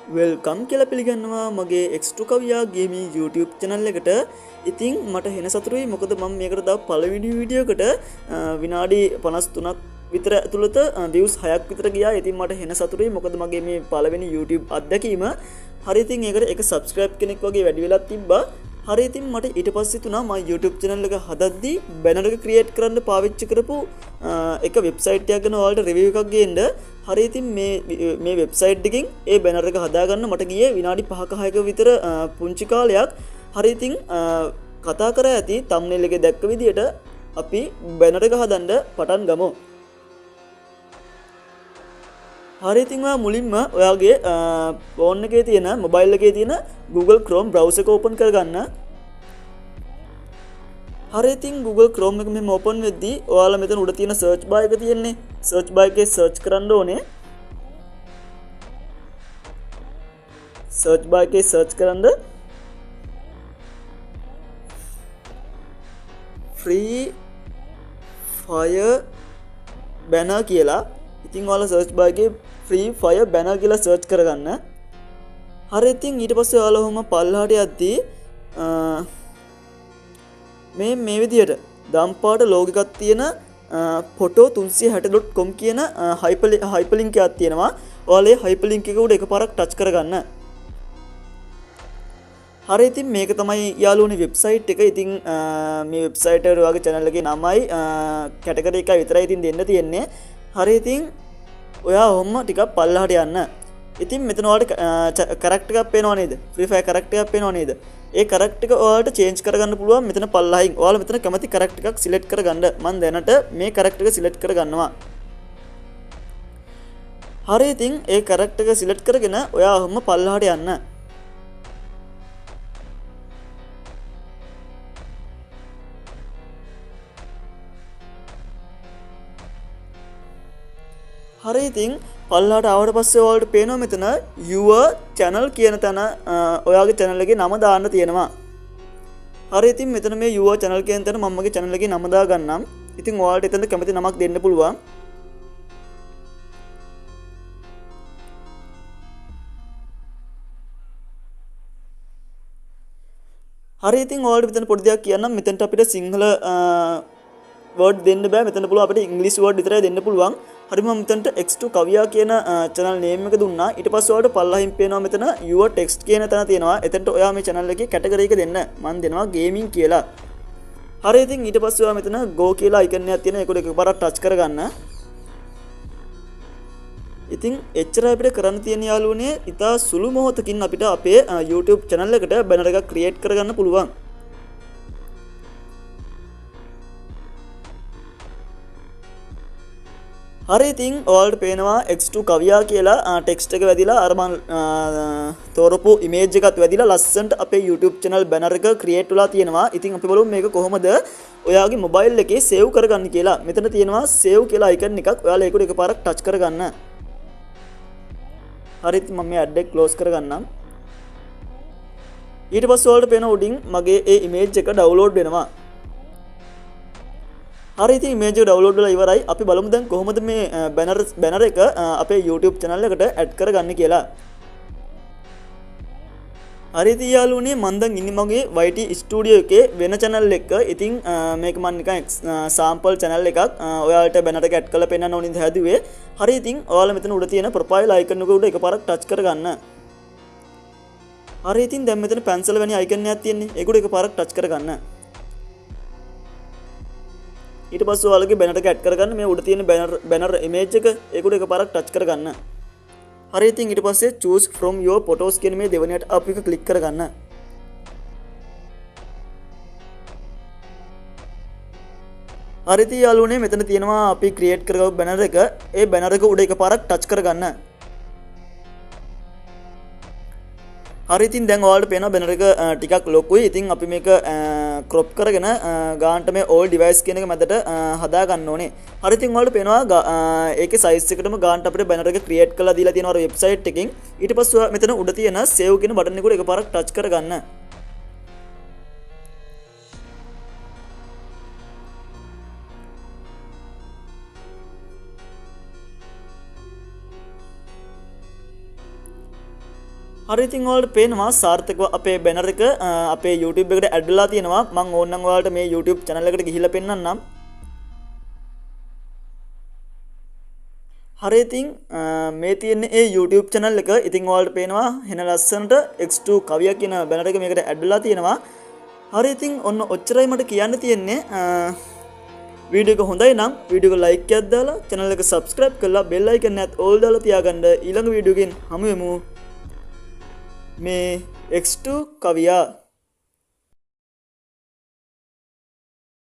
Welcome කියලා පිළිගන්නවා මගේ X2 කවියා ගේමින් YouTube channel එකට. ඉතින් මට හෙන සතුටුයි මොකද මම මේකට තව පළවෙනි වීඩියෝ එකට විනාඩි 53ක් විතර ඇතුළත views 6ක් විතර ගියා. ඉතින් මට හෙන සතුටුයි මොකද මගේ මේ පළවෙනි YouTube අත්දැකීම. හරි ඉතින් ඒකට එක subscribe කෙනෙක් වගේ වැඩි වෙලා තිබ්බා. හරි ඉතින් මට ඊට පස්සේ තුනා මම YouTube channel එක හදද්දී banner එක create කරන්න පාවිච්චි කරපු එක website එකක් ගැන ඔයාලට review එකක් ගේන්න. හරි ඉතින් මේ වෙබ්සයිට් එකකින් ඒ බැනර් එක හදාගන්න මට ගියේ විනාඩි 5ක 6ක විතර පුංචි කාලයක්. හරි ඉතින් කතා කර ඇති thumbnail එකේ දැක්ක විදියට අපි බැනර් එක හදන්න පටන් ගමු. හරි ඉතින් ඔයා මුලින්ම ඔයාගේ ෆෝන් එකේ තියෙන මොබයිල් එකේ තියෙන Google Chrome browser එක open කරගන්න. හරි ඉතින් Google Chrome එක මෙහෙම open වෙද්දී ඔයාලා මෙතන උඩ තියෙන search bar එක තියෙන්නේ. search bar එකේ search කරන්න ඕනේ. search bar එකේ search කරන්න free fire banner කියලා. ඉතින් ඔයාලා search bar එකේ free fire banner කියලා search කරගන්න. හරි ඉතින් ඊට පස්සේ ඔයාලා ඔහොම පල්ලහට යද්දී මේ විදියට දම්පාට ලෝග එකක් තියෙන photo360.com කියන hyperlink එකක් තියෙනවා. ඔයාලා ඒ hyperlink එක උඩ එකපාරක් ටච් කරගන්න. හරි ඉතින් මේක තමයි යාළුවනේ වෙබ්සයිට් එක. ඉතින් මේ වෙබ්සයිට් එක ඔයාගේ channel එකේ නමයි කැටගරි එකයි විතරයි ඉතින් දෙන්න තියෙන්නේ. හරි ඉතින් ඔයා ඔහොම ටිකක් පල්ලහට යන්න. ඉතින් මෙතන ඔයාලට character එකක් පේනව නේද? Free Fire character එකක් පේනව නේද? ඒ character එක ඔයාලට change කරගන්න පුළුවන් මෙතන පල්ලහින්. ඔයාලා මෙතන කැමති character එකක් select කරගන්න. මම දැනට මේ character එක select කරගන්නවා. හරි ඉතින් ඒ character එක select කරගෙන ඔයා ඔහොම පල්ලහට යන්න. හරි ඉතින් පල්ලහට ආවට පස්සේ ඔයාලට පේනවා මෙතන your channel කියන තැන ඔයාගේ channel එකේ නම දාන්න තියෙනවා. හරි ඉතින් මෙතන මේ your channel කියන තැන මම මගේ channel එකේ නම දා ගන්නම්. ඉතින් ඔයාලට එතන කැමති නමක් දෙන්න පුළුවන්. හරි ඉතින් ඔයාලට මෙතන පොඩි දෙයක් කියන්නම්. මෙතනට අපිට සිංහල word දෙන්න බෑ. මෙතන පුළුවන් අපිට English word විතරයි දෙන්න පුළුවන්. හරි මම මෙතනට X2 කවියා කියන channel name එක දුන්නා. ඊට පස්සේ ඔයාලට පල්ලහින් පේනවා මෙතන your text කියන තැන තියෙනවා. එතනට ඔයා මේ channel එකේ category එක දෙන්න. මම දෙනවා gaming කියලා. හරි ඉතින් ඊට පස්සේ ඔයා මෙතන go කියලා icon එකක් තියෙනවා. ඒක එකපාරක් touch කරගන්න. ඉතින් එච්චරයි අපිට කරන්න තියෙන යාළුවනේ. ඉතා සුළු මොහොතකින් අපිට අපේ YouTube channel එකට banner එකක් create කරගන්න පුළුවන්. හරි ඉතින් ඔයාලට පේනවා X2 කවියා කියලා ටෙක්ස්ට් එක වැදිලා අර මම තෝරපු ඉමේජ් එකත් වැදිලා ලස්සනට අපේ YouTube channel banner එක create වෙලා තියෙනවා. ඉතින් අපි බලමු මේක කොහොමද ඔයාගේ මොබයිල් එකේ save කරගන්න කියලා. මෙතන තියෙනවා save කියලා icon එකක්. ඔයාලා ඒක එකපාරක් touch කරගන්න. හරි ඉතින් මම මේ ad එක close කරගන්නම්. ඊට පස්සේ ඔයාලට පේන උඩින් මගේ ඒ image එක download වෙනවා. හරි ඉතින් image එක download වෙලා ඉවරයි. අපි බලමු දැන් කොහොමද මේ banner එක අපේ YouTube channel එකට add කරගන්නේ කියලා. හරි ඉතින් යාළුවනේ මම දැන් ඉන්නේ මගේ YT studio එකේ වෙන channel එක. ඉතින් මේක මම නිකන් sample channel එකක්. ඔයාලට banner එක add කරලා පෙන්නන්න ඕනින්ද හැදුවේ. හරි ඉතින් ඔයාලා මෙතන උඩ තියෙන profile icon එක උඩ එකපාරක් touch කරගන්න. හරි ඉතින් දැන් මෙතන pencil වැනි icon එකක් තියෙන්නේ. ඒක උඩ එකපාරක් touch කරගන්න. ඊට පස්සේ ඔයාලගේ banner එක add කරගන්න. මේ උඩ තියෙන banner image එක ඒක උඩ එකපාරක් touch කරගන්න. හරි ඉතින් ඊට පස්සේ choose from your photos කියන මේ දෙවෙනියට අප එක click කරගන්න. හරි ඉතින් යාළුවනේ මෙතන තියෙනවා අපි create කරගපු banner එක. ඒ banner එක උඩ එකපාරක් touch කරගන්න. හරි ඉතින් දැන් ඔයාලට පේනවා banner එක ටිකක් ලොකුයි. ඉතින් අපි මේක crop කරගෙන ගානට මේ all device කියන එක මැදට හදා ගන්න ඕනේ. හරි ඉතින් ඔයාලට පේනවා ඒකේ size එකටම ගානට අපිට banner එක create කරලා දීලා තියෙනවා අර website එකකින්. ඊට පස්සේ මෙතන උඩ තියෙන save කියන button එක උඩ එකපාරක් touch කරගන්න. හරි ඉතින් ඔයාලට පේනවා සාර්ථකව අපේ බැනර් එක අපේ YouTube එකට ඇඩ් වෙලා තියෙනවා. මම ඕනනම් ඔයාලට මේ YouTube channel එකට ගිහිල්ලා පෙන්නන්නම්. හරි ඉතින් මේ තියෙන ඒ YouTube channel එක ඉතින් ඔයාලට පේනවා හෙන ලස්සනට X2 කවියා කියන බැනර් එක මේකට ඇඩ් වෙලා තියෙනවා. හරි ඉතින් ඔන්න ඔච්චරයි මට කියන්න තියෙන්නේ. වීඩියෝ එක හොඳයි නම් වීඩියෝ එක like එකක් දාලා channel එක subscribe කරලා bell icon එකත් all දාලා තියාගන්න. ඊළඟ වීඩියෝ එකෙන් හමු වෙමු. මේ X2 කවියා